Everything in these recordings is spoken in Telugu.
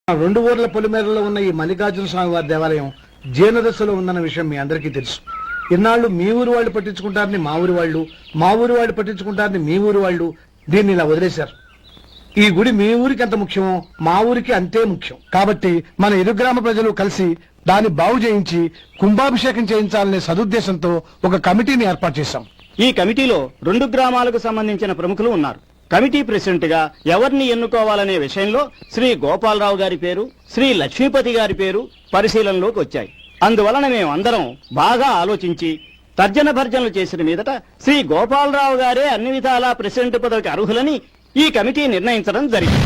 రెండు ఊర్ల పొలిమేరలో ఉన్న ఈ మల్లికార్జున స్వామి వారి దేవాలయం జీర్ణదశలో ఉందన్న విషయం మీ అందరికీ తెలుసు. ఇన్నాళ్ళు మీ ఊరు వాళ్ళు పట్టించుకుంటారని మా ఊరు వాళ్ళు, మా ఊరు వాళ్ళు పట్టించుకుంటారని మీ ఊరు వాళ్ళు దీన్ని ఇలా వదిలేశారు. ఈ గుడి మీ ఊరికి ఎంత ముఖ్యమో మా ఊరికి అంతే ముఖ్యం. కాబట్టి మన ఇరు గ్రామ ప్రజలు కలిసి దాన్ని బాగు చేయించి కుంభాభిషేకం చేయించాలనే సదుద్దేశంతో ఒక కమిటీని ఏర్పాటు చేశాం. ఈ కమిటీలో 2 గ్రామాలకు సంబంధించిన ప్రముఖులు ఉన్నారు. కమిటీ ప్రెసిడెంట్ గా ఎవరిని ఎన్నుకోవాలనే విషయంలో శ్రీ గోపాలరావు గారి పేరు, శ్రీ లక్ష్మీపతి గారి పేరు పరిశీలనలోకి వచ్చాయి. అందువలన మేమందరం బాగా ఆలోచించి తర్జన భర్జనలు చేసిన మీదట శ్రీ గోపాలరావు గారే అన్ని విధాలా ప్రెసిడెంట్ పదవికి అర్హులని ఈ కమిటీ నిర్ణయించడం జరిగింది.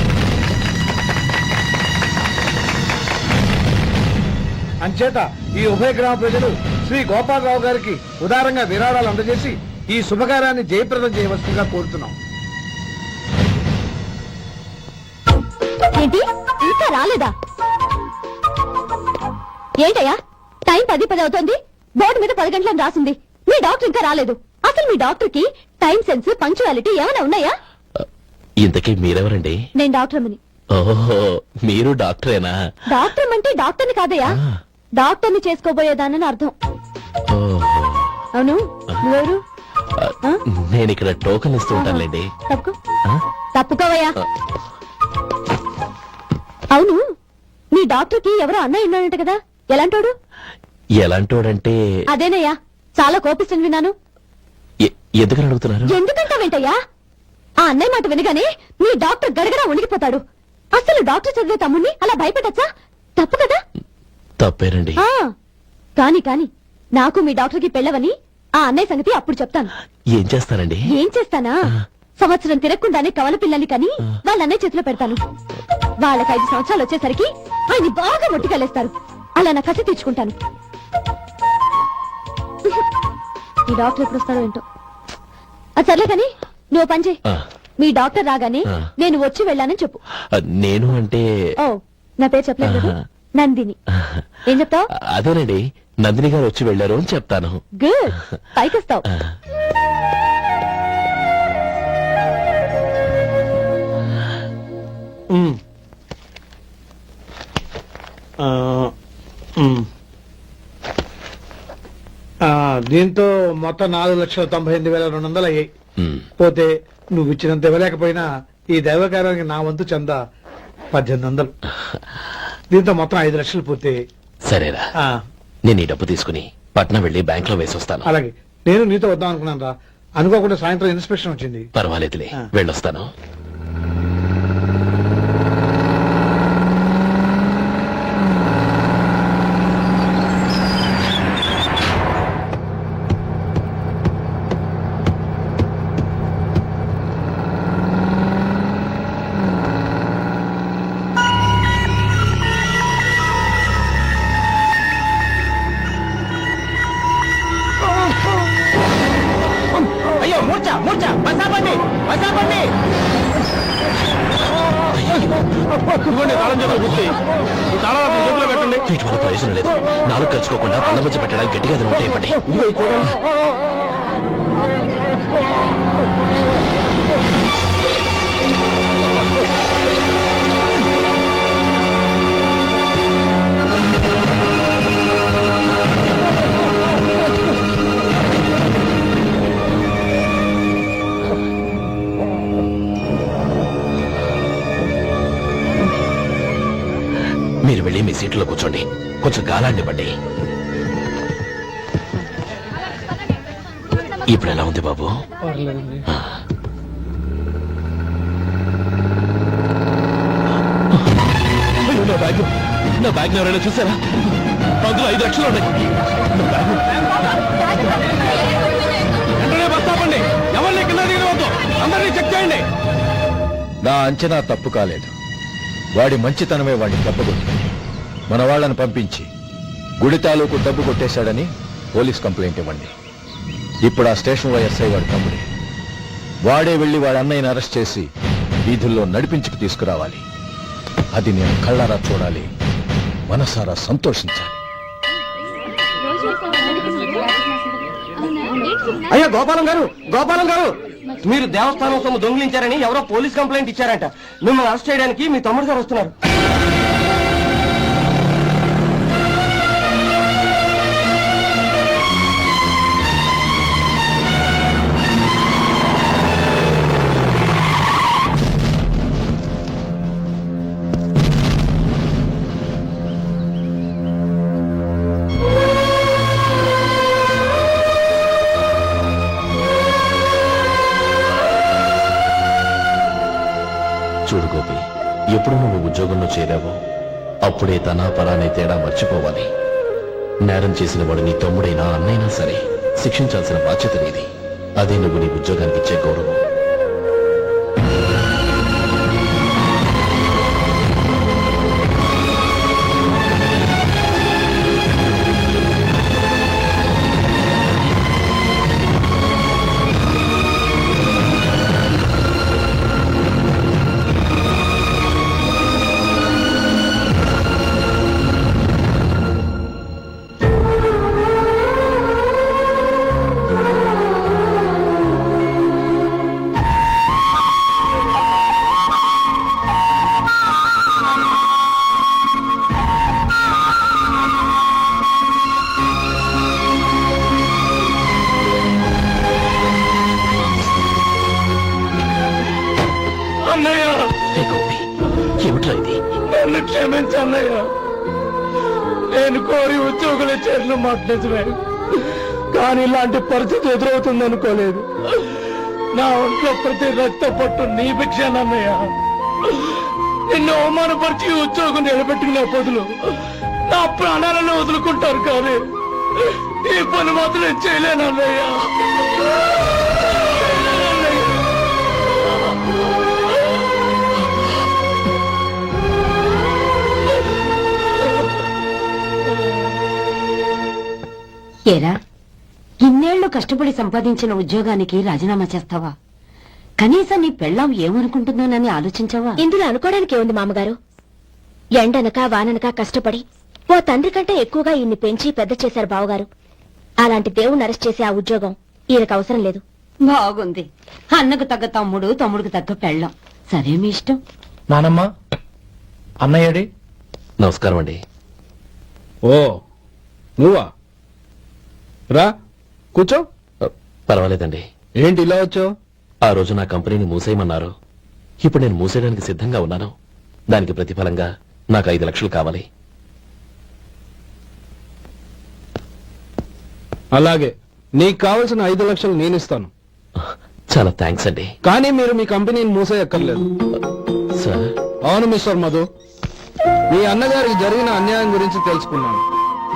అంచేత ఈ ఉభయ గ్రామ ప్రజలు శ్రీ గోపాలరావు గారికి ఉదారంగా విరాళాలు అందజేసి ఈ శుభకార్యాన్ని జయప్రదం చేయవలసిందిగా కోరుతున్నాం. ఏంటి ఇంకా రాలేదా? ఏంటయ్యా టైం 10 అవుతోంది. బోర్డు మీద 10 గంటలని రాసింది. మీ డాక్టర్ ఇంకా రాలేదు. అసలు మీ డాక్టర్ కి టైం సెన్స్, పంక్చువాలిటీ ఏమైనా ఉన్నాయా? ఇంతకీ మీరెవరండి? నేను డాక్టర్ అమ్మని. ఓహో, మీరు డాక్టరేనా? డాక్టర్ అంటే డాక్టర్ని కాదయ్యా, డాక్టర్ని చేసుకోబోయేదానని అర్థం. అవును, నువ్వెవరు? నేను ఇక్కడ టోకన్ ఇస్తూ ఉంటానులేండి. తప్పుకోవయ్యా. అవును, మీ డాక్టర్ కి ఎవరో అన్నయ్య ఉన్నాడంట కదా, ఎలాంటోడు? ఎలాంటోడంటే అదేనయ్యా, చాలా కోపిస్తుంది విన్నాను. ఎందుకని అడుగుతున్నారు? ఎందుకంటావేంటయ్యా? ఆ అన్నయ్య మాట వినగానే మీ డాక్టర్ గడగడా ఉణిగిపోతాడు. అసలు డాక్టర్ చదివే తమ్ముణ్ణి అలా భయపెట్టచ్చా? తప్పు కదా? తప్పేనండి. కాని కాని నాకు మీ డాక్టర్ కి పెళ్ళవని ఆ అన్నయ్య సంగతి అప్పుడు చెప్తాను. ఏం చేస్తానండి? ఏం చేస్తానా, సంవత్సరం తిరగకుండానే కవల పిల్లల్ని కని వాళ్ళ అన్నయ్య చేతిలో పెడతాను. వాళ్ళకి 5 సంవత్సరాలు వచ్చేసరికి ఆయన్ని బాగా మొట్టికెళ్ళేస్తారు. అలా నా కసి తీర్చుకుంటాను. ఈ డాక్టర్ ఎప్పుడు వస్తాడో ఏంటో. అది సర్లే కాని నువ్వు పని చేయి. మీ డాక్టర్ రాగానే నేను వచ్చి వెళ్ళానని చెప్పు. నేను అంటే ఓ, నా పేరు చెప్పలేదు కదా, నందిని. ఏం చెప్తావు? అదేనండి, నందిని గారు వచ్చి వెళ్ళారు అని చెప్తాను. గుడ్, పైకొస్తావు. దీంతో మొత్తం 4,98,200 అయ్యాయి. పోతే నువ్వు ఇచ్చినంత ఇవ్వలేకపోయినా ఈ దైవకార్యానికి నా వంతు చందా 1800. దీంతో మొత్తం 5 లక్షలు పూర్తయ్యాయి. సరేరా, నేను ఈ డబ్బు తీసుకుని పట్నం వెళ్లి బ్యాంక్ లో వేసి వస్తాను. అలాగే, నేను నీతో వద్దాం అనుకున్నాను రా, అనుకోకుండా సాయంత్రం ఇన్స్పెక్షన్ వచ్చింది. పర్వాలేదులే, వెళ్ళొస్తాను. ప్రయోజనం లేదు. 4 కలుసుకోకుండా పళ్ళ మధ్య పెట్టడానికి గట్టిగా ఉంటే ఇవ్వండి. మీరు వెళ్ళి మీ సీట్లో కూర్చోండి, కొంచెం గాలాన్ని ఇవ్వండి. ఇప్పుడు ఎలా ఉంది బాబు? నా బ్యాగ్ ఎవరైనా చూసారా? అందులో 5 లక్షలు ఉన్నాయి. ఎవరిని కింద దిగవద్దు, అందరినీ చెక్ చేయండి. నా అంచనా తప్పు కాలేదు. వాడి మంచితనమే వాడిని తప్పగొట్టింది. మన వాళ్ళని పంపించి గుడి తాలూకు డబ్బు కొట్టేశాడని పోలీస్ కంప్లైంట్ ఇవ్వండి. ఇప్పుడు ఆ స్టేషన్ ఎస్ఐ వాడి తమ్ముడే. వాడే వెళ్లి వాడి అన్నయ్యని అరెస్ట్ చేసి వీధుల్లో నడిపించుకు తీసుకురావాలి. అది నేను కళ్ళారా చూడాలి, మనసారా సంతోషించాలి. అయ్యా గోపాలం గారు, గోపాలం గారు, మీరు దేవస్థానం సొమ్ము దొంగిలించారని ఎవరో పోలీస్ కంప్లైంట్ ఇచ్చారంట. మిమ్మల్ని అరెస్ట్ చేయడానికి మీ తమ్ముడు గారు వస్తున్నారు. ఉద్యోగంలో చేరావో అప్పుడే తన పరానే తేడా మర్చిపోవాలి. నేరం చేసిన వాడు నీ తమ్ముడైనా అన్నైనా సరే శిక్షించాల్సిన బాధ్యత నీది. అదే నువ్వు నీ ఉద్యోగానికి ఇచ్చే గౌరవం. ఏమిట్రా ఇది? నన్ను క్షమించన్నయ్య. నేను కోరి ఉద్యోగులు చేరిన మాట నిజమే, కానీ ఇలాంటి పరిస్థితి ఎదురవుతుంది అనుకోలేదు. నా ఒంట్లో ప్రతి రక్త పట్టు నీ భిక్షానన్నయ్య. నిన్ను అవమానపరిచి ఉద్యోగం నిలబెట్టుకునే బదులు నా ప్రాణాలను వదులుకుంటారు, కానీ ఈ పని మాత్రం నేను చేయలేనన్నయ్య. ఏరా, ఇన్నేళ్లు కష్టపడి సంపాదించిన ఉద్యోగానికి రాజీనామా చేస్తావా? కనీసం నీ పెళ్ళాం ఏమనుకుంటుందోనని ఆలోచించావా? ఇందులో అనుకోవడానికి ఏముంది మామగారు? ఎండనక వాననక కష్టపడి ఓ తండ్రి కంటే ఎక్కువగా ఈయన్ని పెంచి పెద్ద చేశారు బావగారు. అలాంటి దేవుణ్ణి అరెస్ట్ చేసే ఆ ఉద్యోగం ఈయనకు అవసరం లేదు. బాగుంది. అన్నకు తగ్గ తమ్ముడు, తమ్ముడికి తగ్గ పెళ్ళాం. సరే, మీ ఇష్టం. నానమ్మ, అన్నయ్యడి. నమస్కారం అండి. ఓ, నువ్వా? రా, కూర్చో. పర్వాలేదండి. ఏంటి ఇలా వచ్చావు? ఆ రోజు నా కంపెనీని మూసేయమన్నారు. ఇప్పుడు నేను మూసేయడానికి సిద్ధంగా ఉన్నాను. దానికి ప్రతిఫలంగా నాకు 5 లక్షలు కావాలి. అలాగే, నీకు కావలసిన 5 లక్షలు నేను ఇస్తాను. చాలా థ్యాంక్స్ అండి. కానీ మీరు మీ కంపెనీని మూసేయక్కర్లేదు. సార్, అవును మిస్టర్ మధు, మీ అన్నగారికి జరిగిన అన్యాయం గురించి తెలుసుకున్నాను.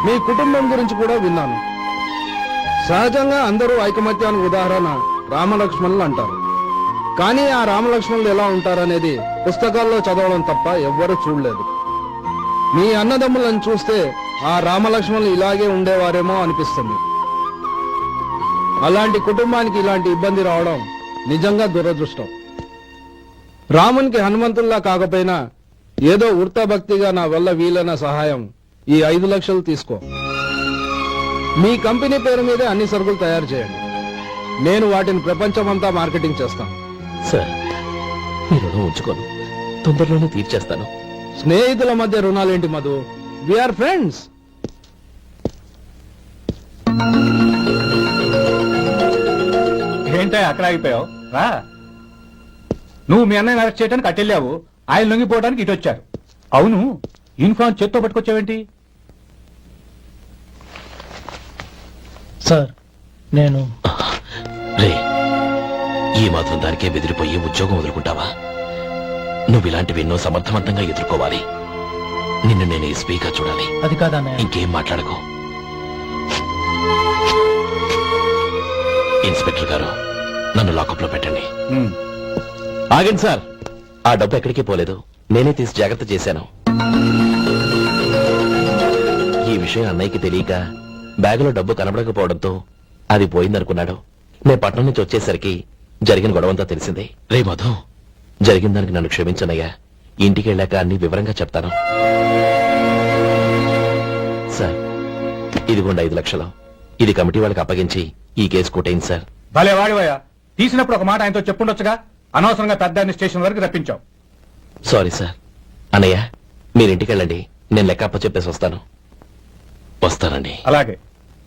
మీ కుటుంబం గురించి కూడా విన్నాను. సహజంగా అందరూ ఐకమత్యానికి ఉదాహరణ రామలక్ష్మణులు అంటారు. కానీ ఆ రామలక్ష్మణులు ఎలా ఉంటారనేది పుస్తకాల్లో చదవడం తప్ప ఎవ్వరూ చూడలేదు. మీ అన్నదమ్ములను చూస్తే ఆ రామలక్ష్మణులు ఇలాగే ఉండేవారేమో అనిపిస్తుంది. అలాంటి కుటుంబానికి ఇలాంటి ఇబ్బంది రావడం నిజంగా దురదృష్టం. రామునికి హనుమంతుల్లా కాకపోయినా ఏదో వృత్తభక్తిగా నా వల్ల వీలైన సహాయం ఈ 5 లక్షలు తీసుకో. మీ కంపెనీ పేరు మీదే అన్ని సరుకులు తయారు చేయండి. నేను వాటిని ప్రపంచమంతా మార్కెటింగ్ చేస్తాను. సార్, మీ రుణం ఉంచుకోను. తొందరలోనే తీర్చేస్తాను. స్నేహితుల మధ్య రుణాలేంటి మధు? We are friends. ఏంటో అక్కడ ఆగిపోయావు? రా. నువ్వు మీ అన్నయ్యని అరెస్ట్ చేయడానికి అట్టెళ్ళావు, ఆయన లొంగిపోవడానికి ఇటు వచ్చారు. అవును, యూనిఫామ్ చేత్తో పట్టుకొచ్చావేంటి? సార్, నేను రే, ఈ మాత్రం దానికే బెదిరిపోయి ఉద్యోగం వదులుకుంటావా? నువ్వు ఇలాంటివి ఎన్నో సమర్థవంతంగా ఎదుర్కోవాలి. నిన్ను నేను ఎస్పీగా చూడాలి. అది కాదన్నా. ఇంకేం మాట్లాడకు. ఇన్స్పెక్టర్ గారు, నన్ను లాకప్ లో పెట్టండి. ఆగండి సార్, ఆ డబ్బు ఎక్కడికి పోలేదు. నేనే తీసి జాగ్రత్త చేశాను. ఈ విషయం అన్నయ్యకి తెలియక బ్యాగులో డబ్బు కనబడకపోవడంతో అది పోయిందనుకున్నాడు. నేను పట్నం నుంచి వచ్చేసరికి జరిగిన గొడవంతా తెలిసింది. రే మధు, జరిగిన దానికి నన్ను క్షమించనయ్యా. ఇంటికి వెళ్ళాక అన్ని వివరంగా చెప్తాను. సార్, ఇదిగోండి 5 లక్షలు. ఇది కమిటీ వాళ్ళకి అప్పగించి ఈ కేసు కొట్టేయండి సార్. భలే వాడివయ్యా, తీసినప్పుడు ఒక మాట ఆయనతో చెప్పుండొచ్చుగా. అనవసరంగా పెద్ద స్టేషన్ వరకు రప్పించావు. Sorry sir. అన్నయ్య, మీరింటికి వెళ్ళండి. నేను లెక్క అప్ప చెప్పేసి వస్తాను. వస్తానండి. అలాగే.